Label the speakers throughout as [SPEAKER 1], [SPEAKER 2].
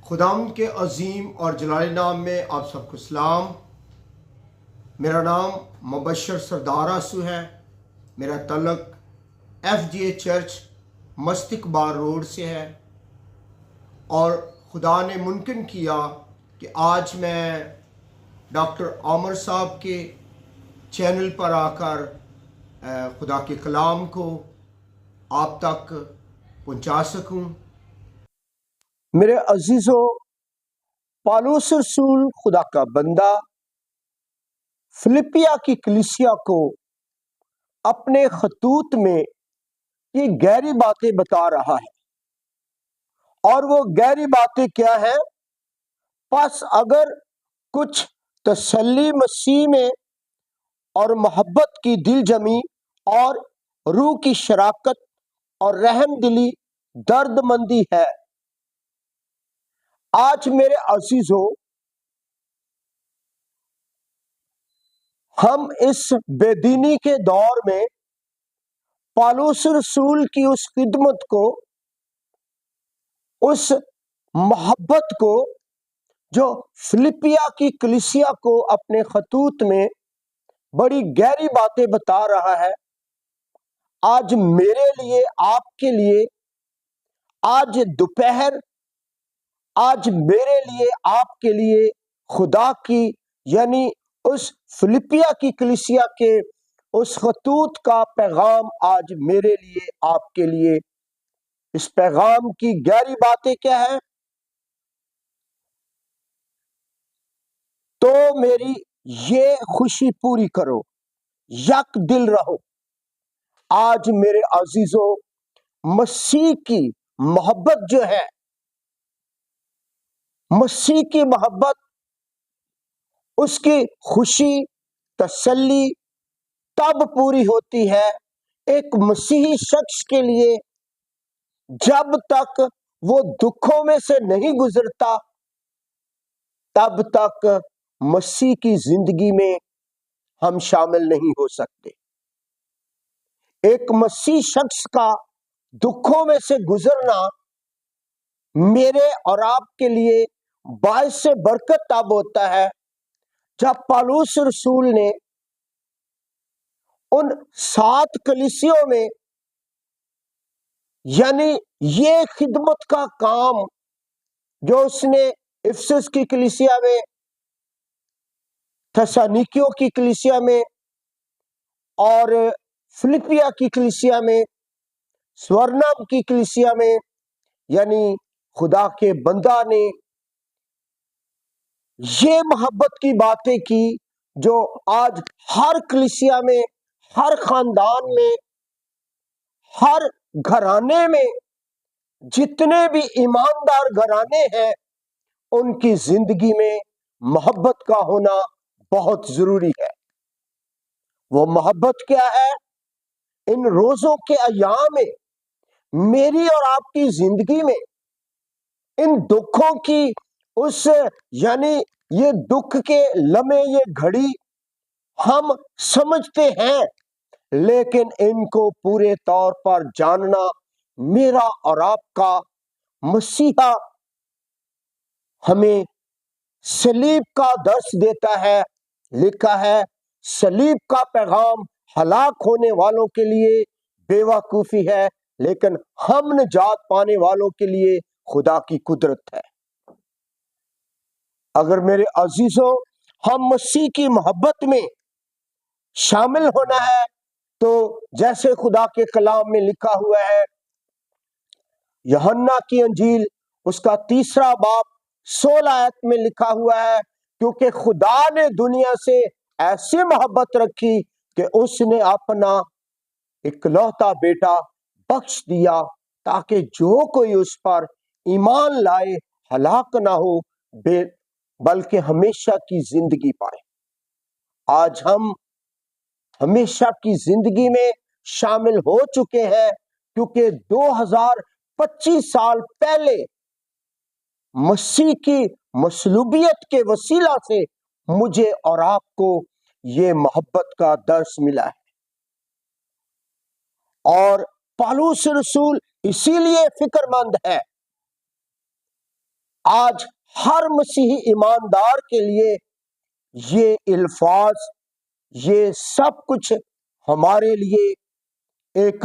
[SPEAKER 1] خداوند کے عظیم اور جلالی نام میں آپ سب کو سلام۔ میرا نام مبشر سردار آسو ہے۔ میرا تعلق FGA چرچ مستقبال روڈ سے ہے، اور خدا نے ممکن کیا کہ آج میں ڈاکٹر عامر صاحب کے چینل پر آ کر خدا کے کلام کو آپ تک پہنچا سکوں۔
[SPEAKER 2] میرے عزیزوں، پالوس رسول خدا کا بندہ فلپیا کی کلیسیا کو اپنے خطوط میں یہ گہری باتیں بتا رہا ہے، اور وہ گہری باتیں کیا ہیں؟ پس اگر کچھ تسلی مسیح میں اور محبت کی دل جمی اور روح کی شراکت اور رحم دلی درد مندی ہے۔ آج میرے عزیزوں، ہم اس بے دینی کے دور میں پالوس رسول کی اس خدمت کو، اس محبت کو جو فلپیا کی کلیسیا کو اپنے خطوط میں بڑی گہری باتیں بتا رہا ہے، آج میرے لیے، آپ کے لیے، آج دوپہر، آج میرے لیے، آپ کے لیے خدا کی، یعنی اس فلپیا کی کلیسیا کے اس خطوط کا پیغام آج میرے لیے، آپ کے لیے، اس پیغام کی گہری باتیں کیا ہیں؟ تو میری یہ خوشی پوری کرو، یک دل رہو۔ آج میرے عزیزوں، مسیح کی محبت جو ہے، مسیح کی محبت، اس کی خوشی، تسلی تب پوری ہوتی ہے ایک مسیحی شخص کے لیے جب تک وہ دکھوں میں سے نہیں گزرتا، تب تک مسیح کی زندگی میں ہم شامل نہیں ہو سکتے۔ ایک مسیح شخص کا دکھوں میں سے گزرنا میرے اور آپ کے لیے باعث برکت تب ہوتا ہے جب پالوس رسول نے ان 7 کلیسیوں میں، یعنی یہ خدمت کا کام جو اس نے افسس کی کلیسیا میں، تھسالونیکیوں کی کلیسیا میں اور فلپیا کی کلیسیا میں، سورنم کی کلیسیا میں، یعنی خدا کے بندہ نے یہ محبت کی باتیں کی جو آج ہر کلیسیا میں، ہر خاندان میں، ہر گھرانے میں، جتنے بھی ایماندار گھرانے ہیں، ان کی زندگی میں محبت کا ہونا بہت ضروری ہے۔ وہ محبت کیا ہے؟ ان روزوں کے ایام میں، میری اور آپ کی زندگی میں، ان دکھوں کی یعنی یہ دکھ کے لمحے، یہ گھڑی ہم سمجھتے ہیں، لیکن ان کو پورے طور پر جاننا میرا اور آپ کا مسیحا ہمیں صلیب کا درس دیتا ہے۔ لکھا ہے، صلیب کا پیغام ہلاک ہونے والوں کے لیے بے وقوفی ہے، لیکن ہم نجات پانے والوں کے لیے خدا کی قدرت ہے۔ اگر میرے عزیزوں، ہم مسیح کی محبت میں شامل ہونا ہے تو جیسے خدا کے کلام میں لکھا ہوا ہے، یوحنا کی انجیل اس کا 3 باب 16 آیت میں لکھا ہوا ہے، کیونکہ خدا نے دنیا سے ایسی محبت رکھی کہ اس نے اپنا اکلوتا بیٹا بخش دیا تاکہ جو کوئی اس پر ایمان لائے ہلاک نہ ہو بلکہ ہمیشہ کی زندگی پائے۔ آج ہم ہمیشہ کی زندگی میں شامل ہو چکے ہیں، کیونکہ 2025 سال پہلے مسیح کی مصلوبیت کے وسیلہ سے مجھے اور آپ کو یہ محبت کا درس ملا ہے۔ اور پالوس رسول اسی لیے فکر مند ہے۔ آج ہر مسیحی ایماندار کے لیے یہ الفاظ، یہ سب کچھ ہمارے لیے ایک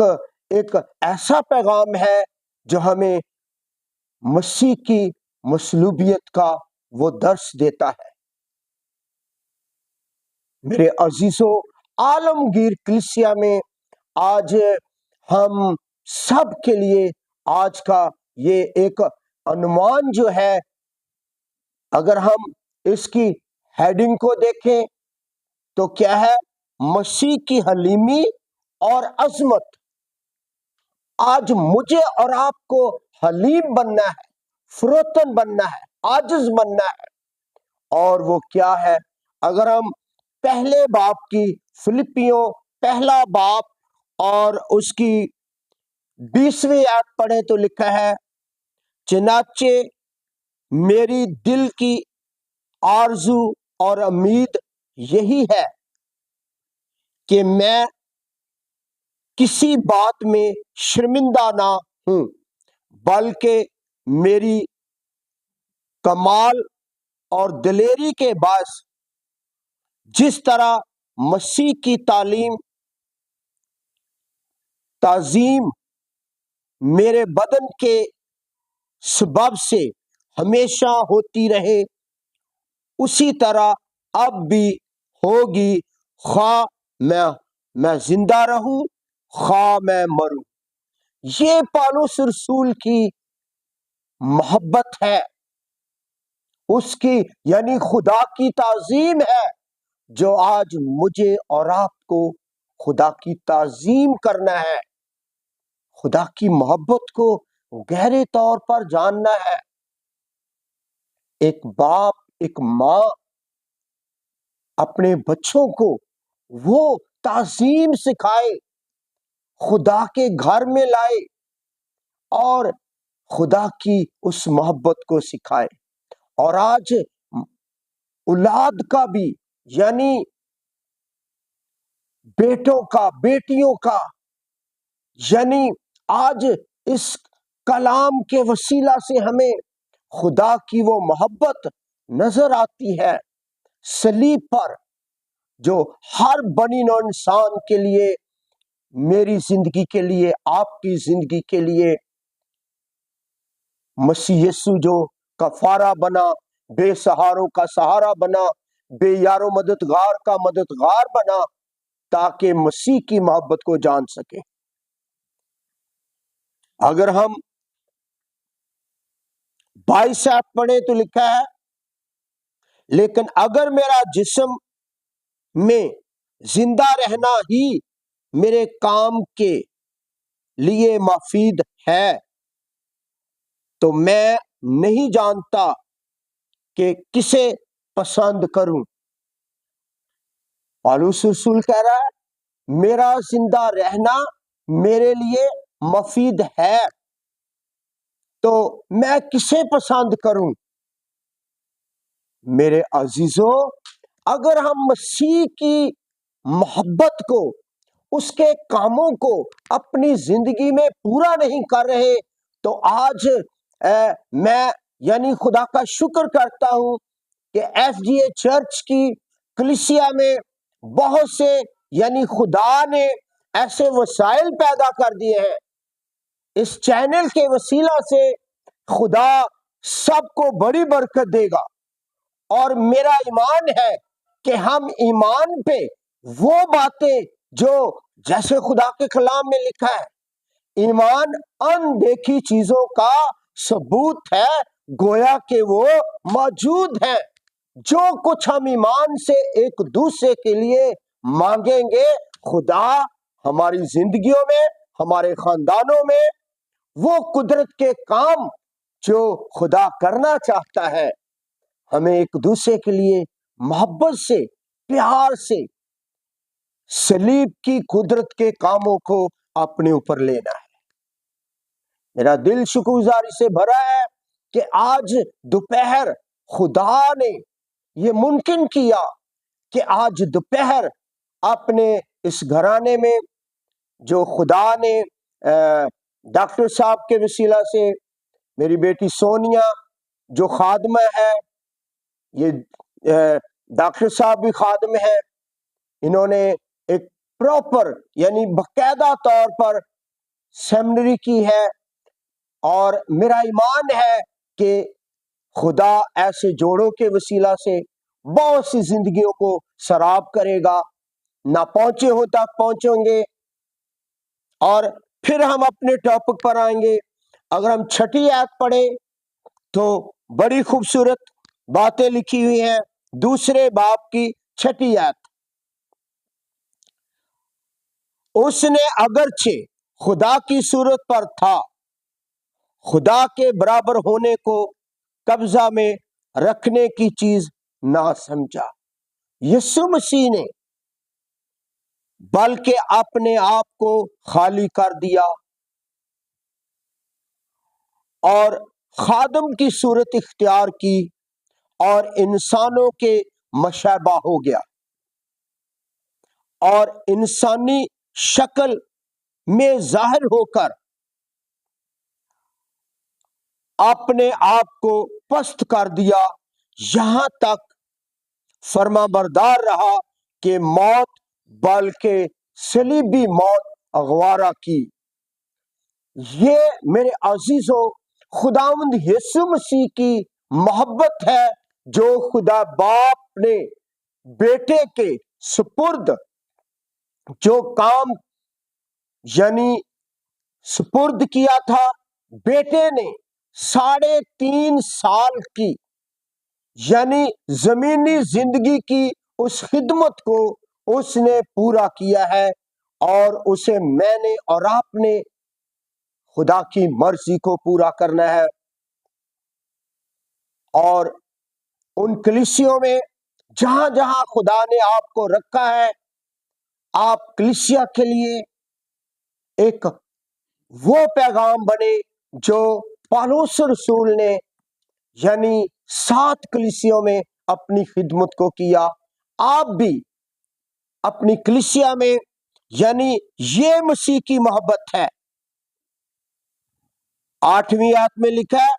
[SPEAKER 2] ایسا پیغام ہے جو ہمیں مسیح کی مصلوبیت کا وہ درس دیتا ہے۔ میرے عزیزو، عالمگیر کلیسیا میں آج ہم سب کے لیے آج کا یہ ایک عنوان جو ہے، اگر ہم اس کی ہیڈنگ کو دیکھیں تو کیا ہے؟ مسیح کی حلیمی اور عظمت۔ آج مجھے اور آپ کو حلیم بننا ہے، فروتن بننا ہے، عاجز بننا ہے۔ اور وہ کیا ہے؟ اگر ہم پہلے باب کی، فلپیوں پہلا باب اور اس کی 20ویں آیت پڑھیں تو لکھا ہے، چنانچہ میری دل کی آرزو اور امید یہی ہے کہ میں کسی بات میں شرمندہ نہ ہوں، بلکہ میری کمال اور دلیری کے باعث جس طرح مسیح کی تعظیم میرے بدن کے سبب سے ہمیشہ ہوتی رہے، اسی طرح اب بھی ہوگی، خواہ میں زندہ رہوں خواہ میں مروں۔ یہ پالوس رسول کی محبت ہے، اس کی یعنی خدا کی تعظیم ہے، جو آج مجھے اور آپ کو خدا کی تعظیم کرنا ہے، خدا کی محبت کو گہرے طور پر جاننا ہے۔ ایک باپ، ایک ماں اپنے بچوں کو وہ تعظیم سکھائے، خدا کے گھر میں لائے اور خدا کی اس محبت کو سکھائے۔ اور آج اولاد کا بھی، یعنی بیٹوں کا، بیٹیوں کا، یعنی آج اس کلام کے وسیلہ سے ہمیں خدا کی وہ محبت نظر آتی ہے صلیب پر، جو ہر بنی نوع انسان کے لیے، میری زندگی کے لیے، آپ کی زندگی کے لیے مسیح یسوع جو کفارہ بنا، بے سہاروں کا سہارا بنا، بے یار و مددگار کا مددگار بنا، تاکہ مسیح کی محبت کو جان سکے۔ اگر ہم 22 آیت پڑھیں تو لکھا ہے، لیکن اگر میرا جسم میں زندہ رہنا ہی میرے کام کے لیے مفید ہے تو میں نہیں جانتا کہ کسے پسند کروں۔ پالوس رسول کہہ رہا ہے، میرا زندہ رہنا میرے لیے مفید ہے تو میں کسے پسند کروں؟ میرے عزیزو، اگر ہم مسیح کی محبت کو، اس کے کاموں کو اپنی زندگی میں پورا نہیں کر رہے تو آج میں یعنی خدا کا شکر کرتا ہوں کہ ایف جی اے چرچ کی کلیسیا میں بہت سے یعنی خدا نے ایسے وسائل پیدا کر دیے ہیں۔ اس چینل کے وسیلہ سے خدا سب کو بڑی برکت دے گا، اور میرا ایمان ہے کہ ہم ایمان پہ وہ باتیں جو جیسے خدا کے کلام میں لکھا ہے، ایمان اندیکھی چیزوں کا ثبوت ہے گویا کہ وہ موجود ہیں۔ جو کچھ ہم ایمان سے ایک دوسرے کے لیے مانگیں گے، خدا ہماری زندگیوں میں، ہمارے خاندانوں میں وہ قدرت کے کام جو خدا کرنا چاہتا ہے، ہمیں ایک دوسرے کے لیے محبت سے، پیار سے صلیب کی قدرت کے کاموں کو اپنے اوپر لینا ہے۔ میرا دل شکرگزاری سے بھرا ہے کہ آج دوپہر خدا نے یہ ممکن کیا کہ آج دوپہر اپنے اس گھرانے میں جو خدا نے ڈاکٹر صاحب کے وسیلہ سے، میری بیٹی سونیا جو خادمہ ہے، یہ ڈاکٹر صاحب بھی خادم ہے، انہوں نے ایک پراپر یعنی باقاعدہ طور پر سیمنری کی ہے، اور میرا ایمان ہے کہ خدا ایسے جوڑوں کے وسیلہ سے بہت سی زندگیوں کو سراب کرے گا، نہ پہنچے ہو تک پہنچیں گے۔ اور پھر ہم اپنے ٹاپک پر آئیں گے۔ اگر ہم 6 آیت پڑھیں تو بڑی خوبصورت باتیں لکھی ہوئی ہیں، 2 باب کی 6 آیت۔ اس نے اگرچہ خدا کی صورت پر تھا، خدا کے برابر ہونے کو قبضہ میں رکھنے کی چیز نہ سمجھا۔ یسوع مسیح نے بلکہ اپنے آپ کو خالی کر دیا اور خادم کی صورت اختیار کی اور انسانوں کے مشابہ ہو گیا، اور انسانی شکل میں ظاہر ہو کر اپنے آپ کو پست کر دیا، یہاں تک فرما بردار رہا کہ موت بلکہ صلیبی موت اغوارہ کی۔ یہ میرے عزیزوں خداوند یسوع مسیح کی محبت ہے، جو خدا باپ نے بیٹے کے سپرد جو کام یعنی سپرد کیا تھا، بیٹے نے 3.5 سال کی یعنی زمینی زندگی کی اس خدمت کو اس نے پورا کیا ہے، اور اسے میں نے اور آپ نے خدا کی مرضی کو پورا کرنا ہے۔ اور ان کلیسیوں میں جہاں جہاں خدا نے آپ کو رکھا ہے، آپ کلیسیا کے لیے ایک وہ پیغام بنے جو پالوس رسول نے یعنی 7 کلیسیوں میں اپنی خدمت کو کیا۔ آپ بھی اپنی کلیسیا میں یعنی یہ مسیح کی محبت ہے۔ 8ویں آیت میں لکھا ہے،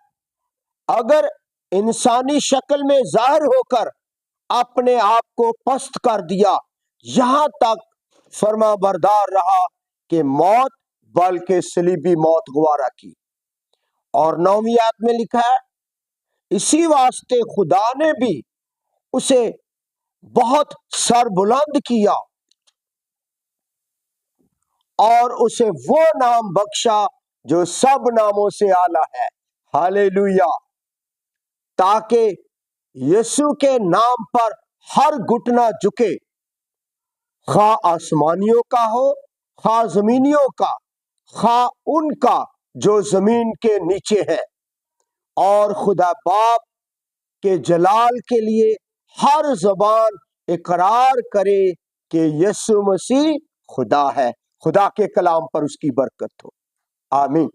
[SPEAKER 2] اگر انسانی شکل میں ظاہر ہو کر اپنے آپ کو پست کر دیا، یہاں تک فرما بردار رہا کہ موت بلکہ صلیبی موت گوارا کی۔ اور 9ویں آیت میں لکھا ہے، اسی واسطے خدا نے بھی اسے بہت سر بلند کیا اور اسے وہ نام بخشا جو سب ناموں سے اعلیٰ ہے، ہالےلویا، تاکہ یسوع کے نام پر ہر گھٹنا جھکے، خواہ آسمانیوں کا ہو، خواہ زمینیوں کا، خواہ ان کا جو زمین کے نیچے ہے، اور خدا باپ کے جلال کے لیے ہر زبان اقرار کرے کہ یسوع مسیح خدا ہے۔ خدا کے کلام پر اس کی برکت ہو، آمین۔